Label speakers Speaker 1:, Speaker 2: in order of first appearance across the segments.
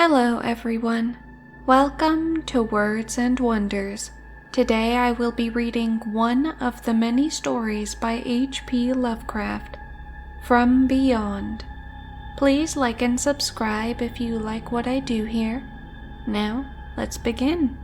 Speaker 1: Hello everyone. Welcome to Words and Wonders. Today I will be reading one of the many stories by H.P. Lovecraft, From Beyond. Please like and subscribe if you like what I do here. Now, let's begin.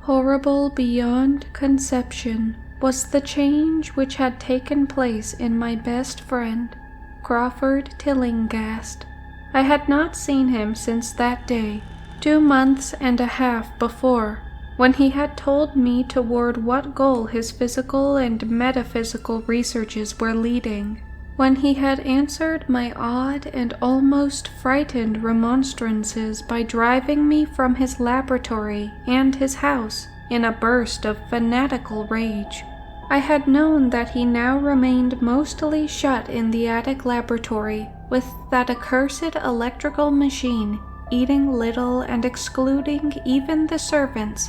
Speaker 1: Horrible beyond conception was the change which had taken place in my best friend, Crawford Tillinghast. I had not seen him since that day, 2 months and a half before, when he had told me toward what goal his physical and metaphysical researches were leading, when he had answered my odd and almost frightened remonstrances by driving me from his laboratory and his house in a burst of fanatical rage. I had known that he now remained mostly shut in the attic laboratory with that accursed electrical machine, eating little and excluding even the servants,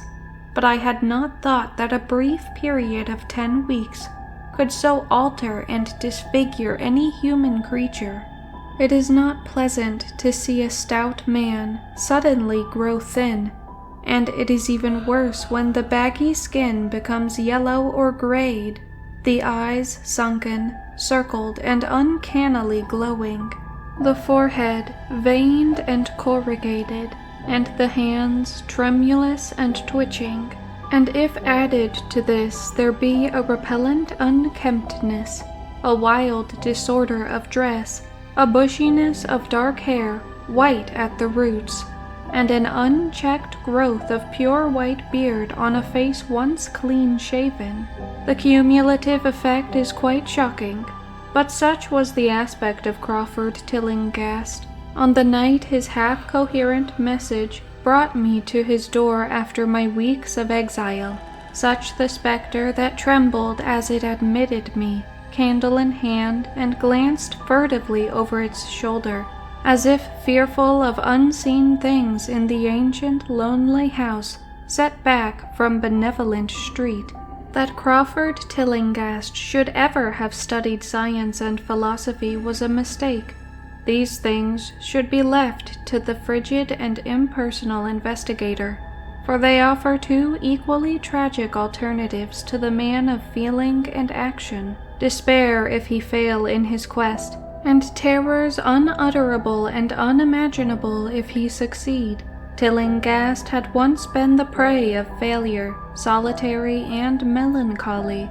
Speaker 1: but I had not thought that a brief period of 10 weeks could so alter and disfigure any human creature. It is not pleasant to see a stout man suddenly grow thin, and it is even worse when the baggy skin becomes yellow or grayed, the eyes sunken, circled, and uncannily glowing, the forehead veined and corrugated, and the hands tremulous and twitching. And if added to this there be a repellent unkemptness, a wild disorder of dress, a bushiness of dark hair, white at the roots, and an unchecked growth of pure white beard on a face once clean-shaven, the cumulative effect is quite shocking. But such was the aspect of Crawford Tillinghast on the night his half-coherent message brought me to his door after my weeks of exile, such the spectre that trembled as it admitted me, candle in hand, and glanced furtively over its shoulder, as if fearful of unseen things in the ancient lonely house set back from benevolent street. That Crawford Tillinghast should ever have studied science and philosophy was a mistake. These things should be left to the frigid and impersonal investigator, for they offer 2 equally tragic alternatives to the man of feeling and action: despair if he fail in his quest, and terrors unutterable and unimaginable if he succeed. Tillinghast had once been the prey of failure, solitary and melancholy,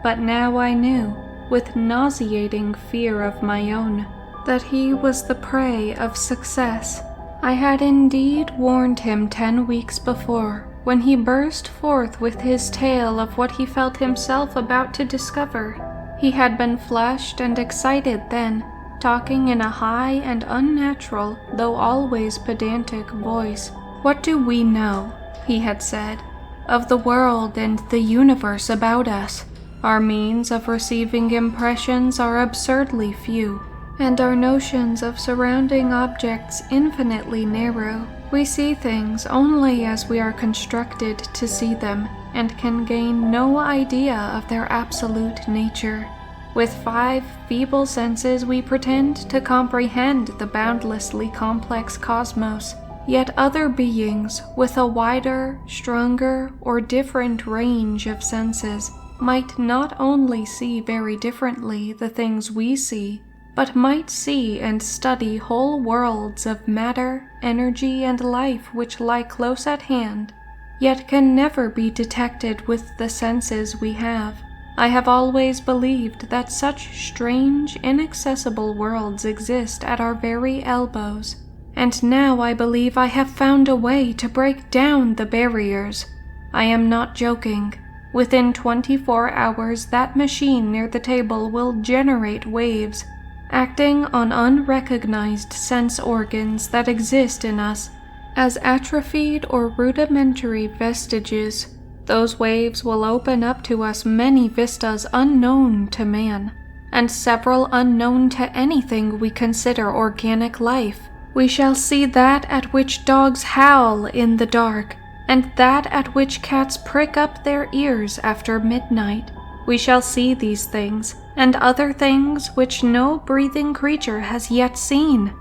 Speaker 1: but now I knew, with nauseating fear of my own, that he was the prey of success. I had indeed warned him 10 weeks before, when he burst forth with his tale of what he felt himself about to discover. He had been flushed and excited then, talking in a high and unnatural, though always pedantic voice. "What do we know," he had said, "of the world and the universe about us? Our means of receiving impressions are absurdly few, and our notions of surrounding objects infinitely narrow. We see things only as we are constructed to see them, and can gain no idea of their absolute nature. With 5 feeble senses we pretend to comprehend the boundlessly complex cosmos, yet other beings with a wider, stronger, or different range of senses might not only see very differently the things we see, but might see and study whole worlds of matter, energy, and life which lie close at hand, yet can never be detected with the senses we have. I have always believed that such strange, inaccessible worlds exist at our very elbows, and now I believe I have found a way to break down the barriers. I am not joking. Within 24 hours that machine near the table will generate waves, acting on unrecognized sense organs that exist in us as atrophied or rudimentary vestiges. Those waves will open up to us many vistas unknown to man, and several unknown to anything we consider organic life. We shall see that at which dogs howl in the dark, and that at which cats prick up their ears after midnight. We shall see these things, and other things which no breathing creature has yet seen.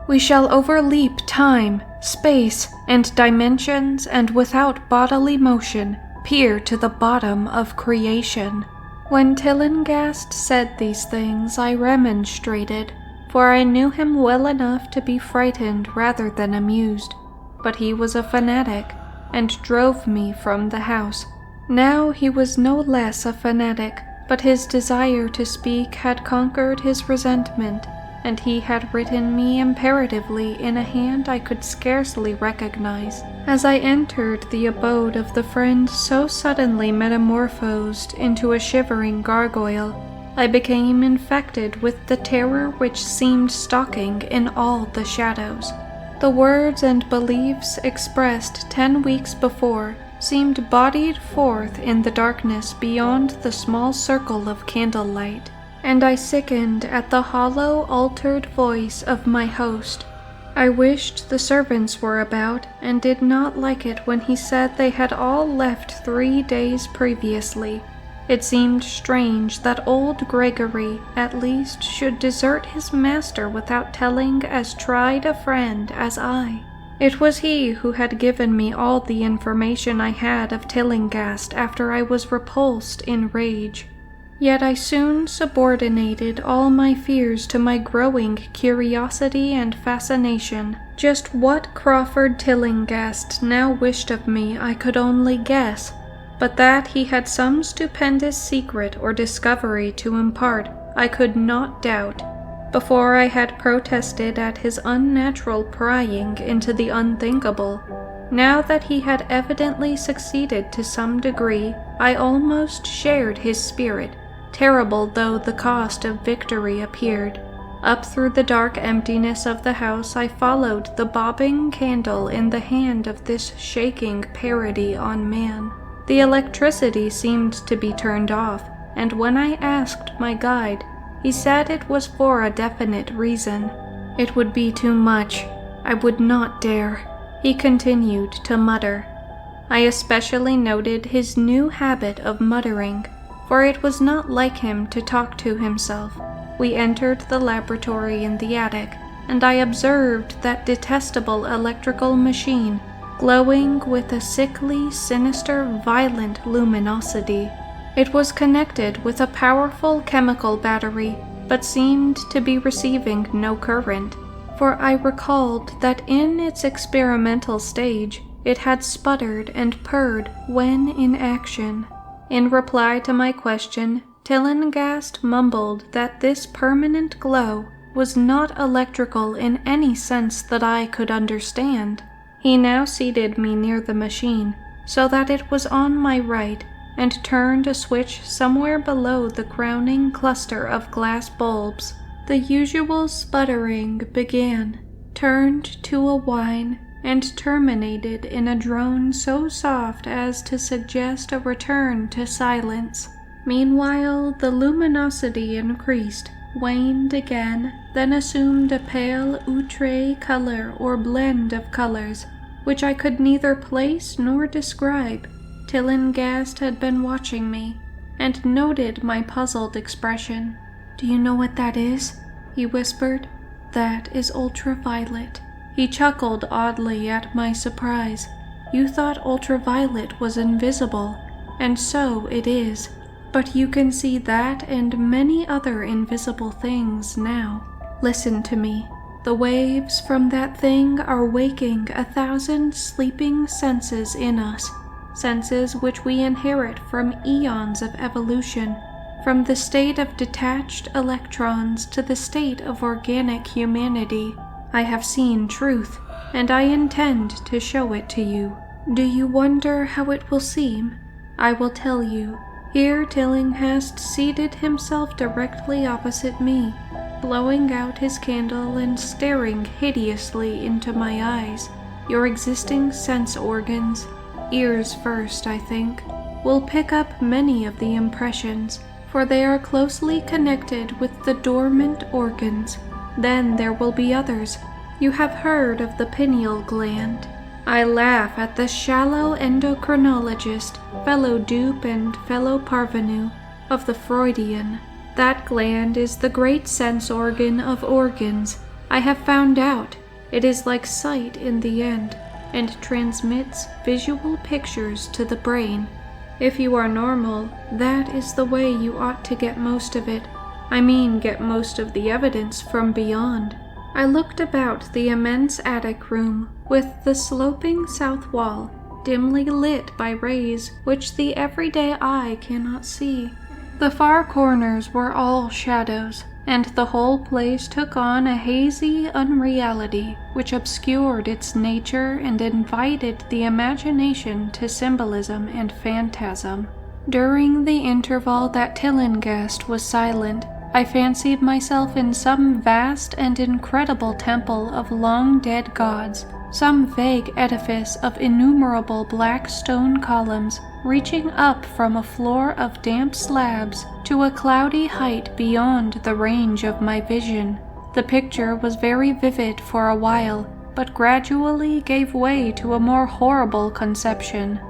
Speaker 1: We shall overleap time, space, and dimensions, and without bodily motion, peer to the bottom of creation." When Tillinghast said these things, I remonstrated, for I knew him well enough to be frightened rather than amused. But he was a fanatic, and drove me from the house. Now he was no less a fanatic, but his desire to speak had conquered his resentment, and he had written me imperatively in a hand I could scarcely recognize. As I entered the abode of the friend so suddenly metamorphosed into a shivering gargoyle, I became infected with the terror which seemed stalking in all the shadows. The words and beliefs expressed 10 weeks before seemed bodied forth in the darkness beyond the small circle of candlelight, and I sickened at the hollow, altered voice of my host. I wished the servants were about, and did not like it when he said they had all left 3 days previously. It seemed strange that old Gregory, at least, should desert his master without telling as tried a friend as I. It was he who had given me all the information I had of Tillinghast after I was repulsed in rage. Yet I soon subordinated all my fears to my growing curiosity and fascination. Just what Crawford Tillinghast now wished of me I could only guess, but that he had some stupendous secret or discovery to impart I could not doubt. Before I had protested at his unnatural prying into the unthinkable. Now that he had evidently succeeded to some degree, I almost shared his spirit, terrible though the cost of victory appeared. Up through the dark emptiness of the house I followed the bobbing candle in the hand of this shaking parody on man. The electricity seemed to be turned off, and when I asked my guide, he said it was for a definite reason. It would be too much. I would not dare. He continued to mutter. I especially noted his new habit of muttering, for it was not like him to talk to himself. We entered the laboratory in the attic, and I observed that detestable electrical machine, glowing with a sickly, sinister, violent luminosity. It was connected with a powerful chemical battery, but seemed to be receiving no current, for I recalled that in its experimental stage it had sputtered and purred when in action. In reply to my question, Tillinghast mumbled that this permanent glow was not electrical in any sense that I could understand. He now seated me near the machine, so that it was on my right, and turned a switch somewhere below the crowning cluster of glass bulbs. The usual sputtering began, turned to a whine, and terminated in a drone so soft as to suggest a return to silence. Meanwhile, the luminosity increased, waned again, then assumed a pale outre color or blend of colors, which I could neither place nor describe. Tillinghast had been watching me, and noted my puzzled expression. "Do you know what that is?" he whispered. "That is ultraviolet." He chuckled oddly at my surprise. "You thought ultraviolet was invisible, and so it is. But you can see that and many other invisible things now. Listen to me. The waves from that thing are waking 1,000 sleeping senses in us. Senses which we inherit from eons of evolution, from the state of detached electrons to the state of organic humanity. I have seen truth, and I intend to show it to you. Do you wonder how it will seem? I will tell you. Here Tillinghast seated himself directly opposite me, blowing out his candle and staring hideously into my eyes. Your existing sense organs, ears first, I think, will pick up many of the impressions, for they are closely connected with the dormant organs. Then there will be others. You have heard of the pineal gland. I laugh at the shallow endocrinologist, fellow dupe and fellow parvenu, of the Freudian. That gland is the great sense organ of organs. I have found out. It is like sight in the end, and transmits visual pictures to the brain. If you are normal, that is the way you ought to get most of it. I mean, get most of the evidence from beyond. I looked about the immense attic room, with the sloping south wall, dimly lit by rays which the everyday eye cannot see. The far corners were all shadows, and the whole place took on a hazy unreality which obscured its nature and invited the imagination to symbolism and phantasm. During the interval that Tillinghast was silent, I fancied myself in some vast and incredible temple of long-dead gods, some vague edifice of innumerable black stone columns reaching up from a floor of damp slabs to a cloudy height beyond the range of my vision. The picture was very vivid for a while, but gradually gave way to a more horrible conception,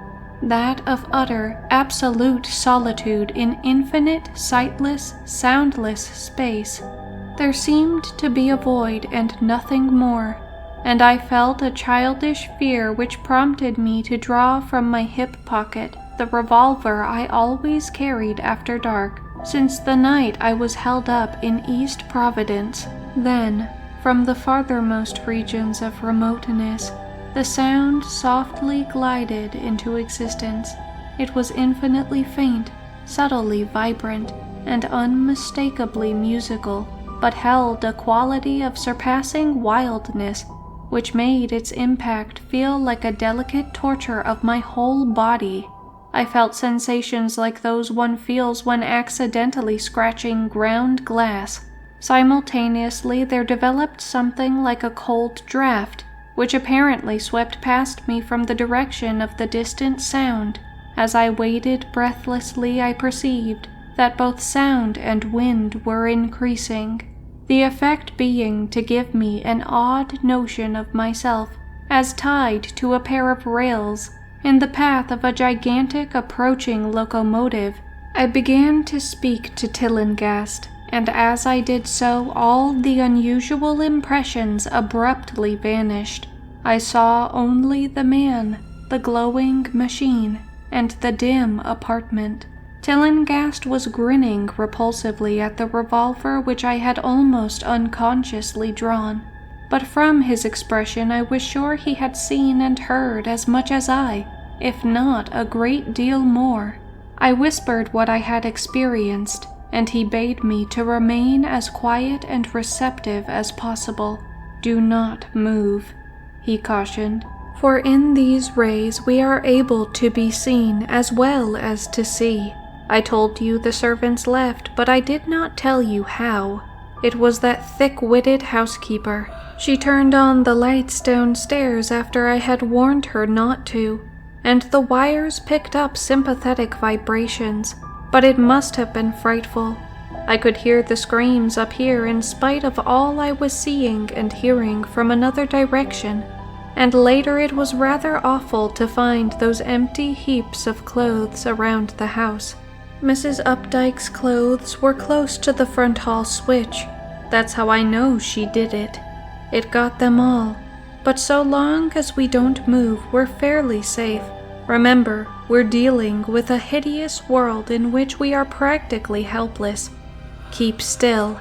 Speaker 1: that of utter, absolute solitude in infinite, sightless, soundless space. There seemed to be a void and nothing more, and I felt a childish fear which prompted me to draw from my hip pocket the revolver I always carried after dark, since the night I was held up in East Providence. Then, from the farthermost regions of remoteness, the sound softly glided into existence. It was infinitely faint, subtly vibrant, and unmistakably musical, but held a quality of surpassing wildness which made its impact feel like a delicate torture of my whole body. I felt sensations like those one feels when accidentally scratching ground glass. Simultaneously, there developed something like a cold draft, which apparently swept past me from the direction of the distant sound. As I waited breathlessly, I perceived that both sound and wind were increasing, the effect being to give me an odd notion of myself as tied to a pair of rails in the path of a gigantic approaching locomotive. I began to speak to Tillinghast, and as I did so, all the unusual impressions abruptly vanished. I saw only the man, the glowing machine, and the dim apartment. Tillinghast was grinning repulsively at the revolver which I had almost unconsciously drawn, but from his expression I was sure he had seen and heard as much as I, if not a great deal more. I whispered what I had experienced, and he bade me to remain as quiet and receptive as possible. "Do not move," he cautioned, "for in these rays we are able to be seen as well as to see. I told you the servants left, but I did not tell you how. It was that thick-witted housekeeper. She turned on the lights downstairs after I had warned her not to, and the wires picked up sympathetic vibrations, but it must have been frightful. I could hear the screams up here in spite of all I was seeing and hearing from another direction, and later it was rather awful to find those empty heaps of clothes around the house. Mrs. Updike's clothes were close to the front hall switch. That's how I know she did it. It got them all. But so long as we don't move, we're fairly safe. Remember, we're dealing with a hideous world in which we are practically helpless. Keep still."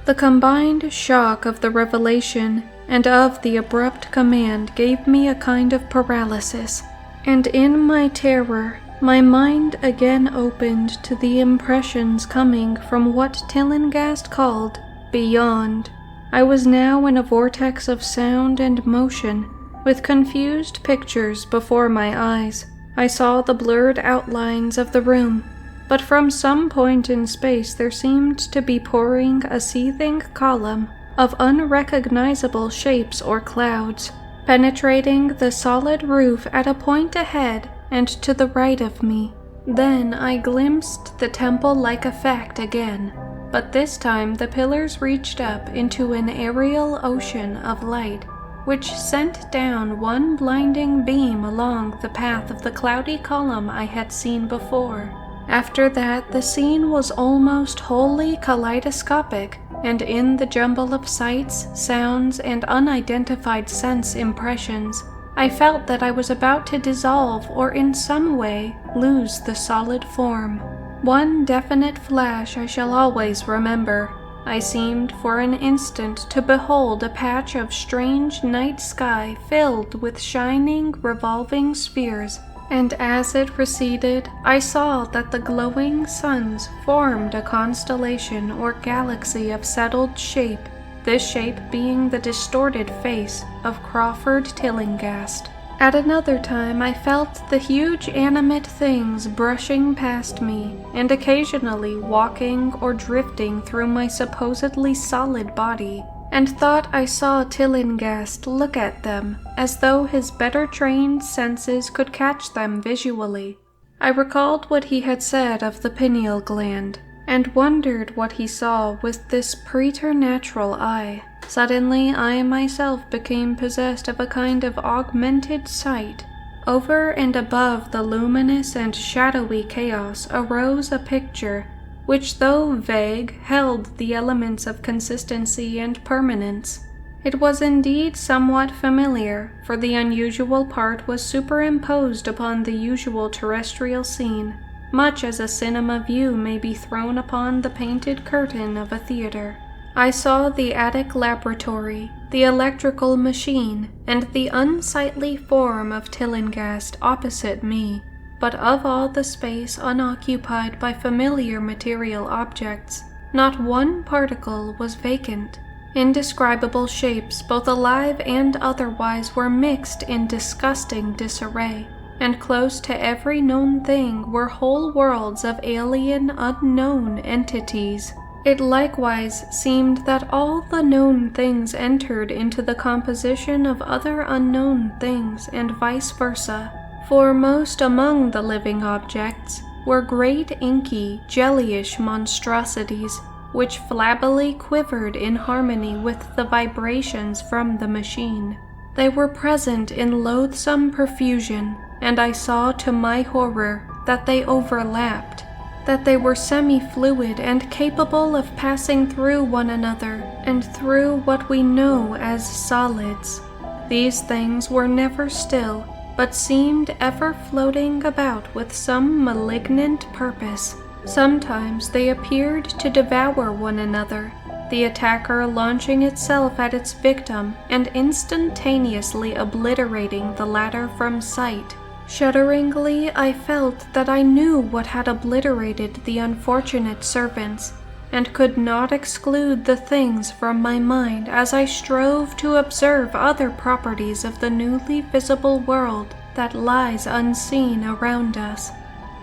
Speaker 1: The combined shock of the revelation and of the abrupt command gave me a kind of paralysis, and in my terror, my mind again opened to the impressions coming from what Tillinghast called beyond. I was now in a vortex of sound and motion, with confused pictures before my eyes. I saw the blurred outlines of the room, but from some point in space there seemed to be pouring a seething column of unrecognizable shapes or clouds, penetrating the solid roof at a point ahead and to the right of me. Then I glimpsed the temple-like effect again, but this time the pillars reached up into an aerial ocean of light, which sent down one blinding beam along the path of the cloudy column I had seen before. After that, the scene was almost wholly kaleidoscopic, and in the jumble of sights, sounds, and unidentified sense impressions, I felt that I was about to dissolve or in some way lose the solid form. One definite flash I shall always remember. I seemed for an instant to behold a patch of strange night sky filled with shining, revolving spheres, and as it receded, I saw that the glowing suns formed a constellation or galaxy of settled shape, this shape being the distorted face of Crawford Tillinghast. At another time I felt the huge animate things brushing past me, and occasionally walking or drifting through my supposedly solid body, and thought I saw Tillinghast look at them, as though his better-trained senses could catch them visually. I recalled what he had said of the pineal gland, and wondered what he saw with this preternatural eye. Suddenly I myself became possessed of a kind of augmented sight. Over and above the luminous and shadowy chaos arose a picture, which though vague, held the elements of consistency and permanence. It was indeed somewhat familiar, for the unusual part was superimposed upon the usual terrestrial scene, much as a cinema view may be thrown upon the painted curtain of a theater. I saw the attic laboratory, the electrical machine, and the unsightly form of Tillinghast opposite me, but of all the space unoccupied by familiar material objects, not one particle was vacant. Indescribable shapes, both alive and otherwise, were mixed in disgusting disarray, and close to every known thing were whole worlds of alien, unknown entities. It likewise seemed that all the known things entered into the composition of other unknown things, and vice versa. Foremost among the living objects were great inky, jellyish monstrosities, which flabbily quivered in harmony with the vibrations from the machine. They were present in loathsome profusion, and I saw to my horror that they overlapped, that they were semi-fluid and capable of passing through one another and through what we know as solids. These things were never still, but seemed ever floating about with some malignant purpose. Sometimes they appeared to devour one another, the attacker launching itself at its victim and instantaneously obliterating the latter from sight. Shudderingly, I felt that I knew what had obliterated the unfortunate servants, and could not exclude the things from my mind as I strove to observe other properties of the newly visible world that lies unseen around us.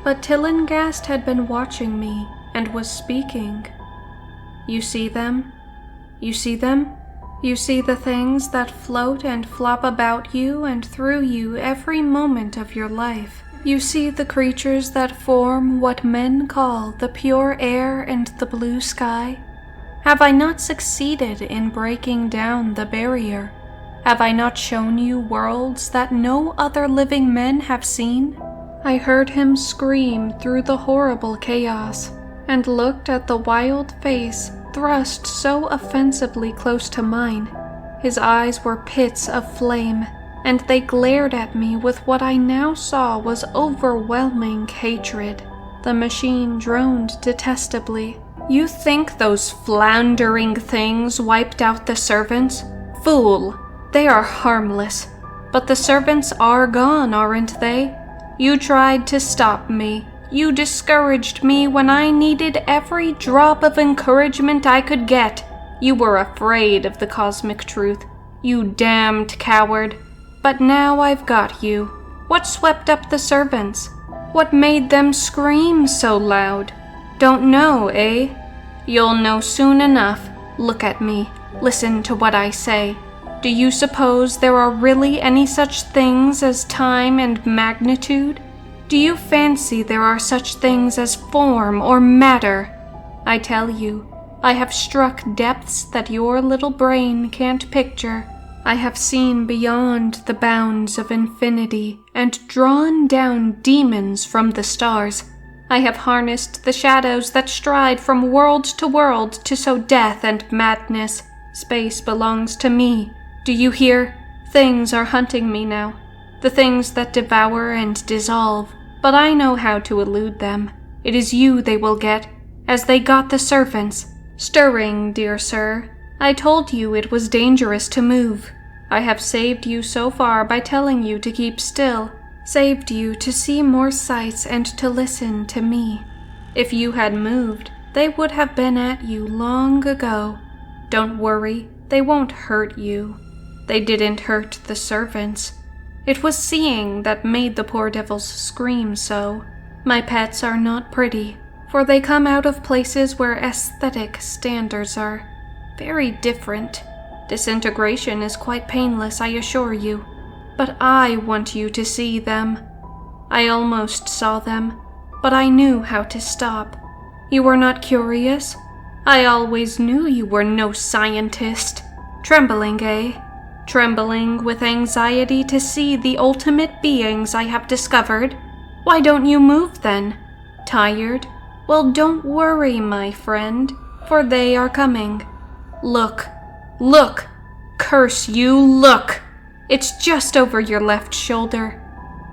Speaker 1: But Tillinghast had been watching me, and was speaking. "You see them? You see them? You see the things that float and flop about you and through you every moment of your life. You see the creatures that form what men call the pure air and the blue sky? Have I not succeeded in breaking down the barrier? Have I not shown you worlds that no other living men have seen?" I heard him scream through the horrible chaos, and looked at the wild face thrust so offensively close to mine. His eyes were pits of flame, and they glared at me with what I now saw was overwhelming hatred. The machine droned detestably. "You think those floundering things wiped out the servants? Fool! They are harmless. But the servants are gone, aren't they? You tried to stop me. You discouraged me when I needed every drop of encouragement I could get. You were afraid of the cosmic truth. You damned coward. But now I've got you. What swept up the servants? What made them scream so loud? Don't know, eh? You'll know soon enough. Look at me. Listen to what I say. Do you suppose there are really any such things as time and magnitude? Do you fancy there are such things as form or matter? I tell you, I have struck depths that your little brain can't picture. I have seen beyond the bounds of infinity and drawn down demons from the stars. I have harnessed the shadows that stride from world to world to sow death and madness. Space belongs to me. Do you hear? Things are hunting me now. The things that devour and dissolve. But I know how to elude them. It is you they will get, as they got the servants. Stirring, dear sir. I told you it was dangerous to move. I have saved you so far by telling you to keep still. Saved you to see more sights and to listen to me. If you had moved, they would have been at you long ago. Don't worry, they won't hurt you. They didn't hurt the servants. It was seeing that made the poor devils scream so. My pets are not pretty, for they come out of places where aesthetic standards are very different. Disintegration is quite painless, I assure you. But I want you to see them. I almost saw them, but I knew how to stop. You were not curious? I always knew you were no scientist. Trembling, eh? Trembling with anxiety to see the ultimate beings I have discovered? Why don't you move then? Tired? Well, don't worry, my friend, for they are coming. Look, look, curse you, look! It's just over your left shoulder.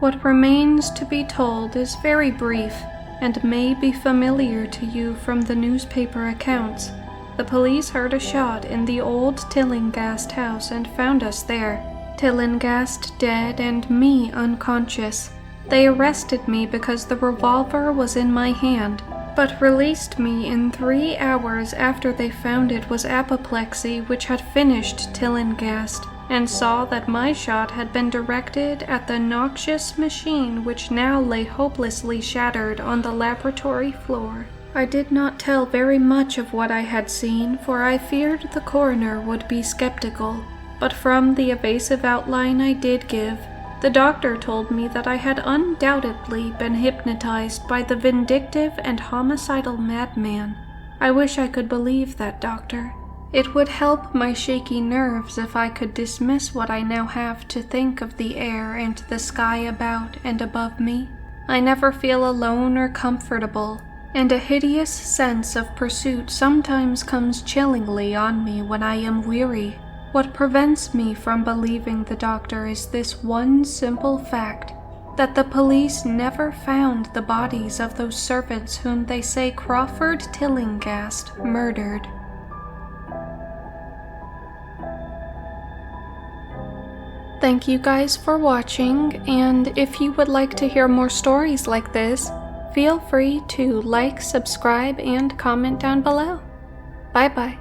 Speaker 1: What remains to be told is very brief and may be familiar to you from the newspaper accounts. The police heard a shot in the old Tillinghast house and found us there. Tillinghast dead and me unconscious. They arrested me because the revolver was in my hand, but released me in 3 hours after they found it was apoplexy which had finished Tillinghast, and saw that my shot had been directed at the noxious machine which now lay hopelessly shattered on the laboratory floor. I did not tell very much of what I had seen, for I feared the coroner would be skeptical, but from the evasive outline I did give, the doctor told me that I had undoubtedly been hypnotized by the vindictive and homicidal madman. I wish I could believe that, doctor. It would help my shaky nerves if I could dismiss what I now have to think of the air and the sky about and above me. I never feel alone or comfortable, and a hideous sense of pursuit sometimes comes chillingly on me when I am weary. What prevents me from believing the doctor is this one simple fact, that the police never found the bodies of those servants whom they say Crawford Tillinghast murdered. Thank you guys for watching, and if you would like to hear more stories like this, feel free to like, subscribe, and comment down below. Bye bye.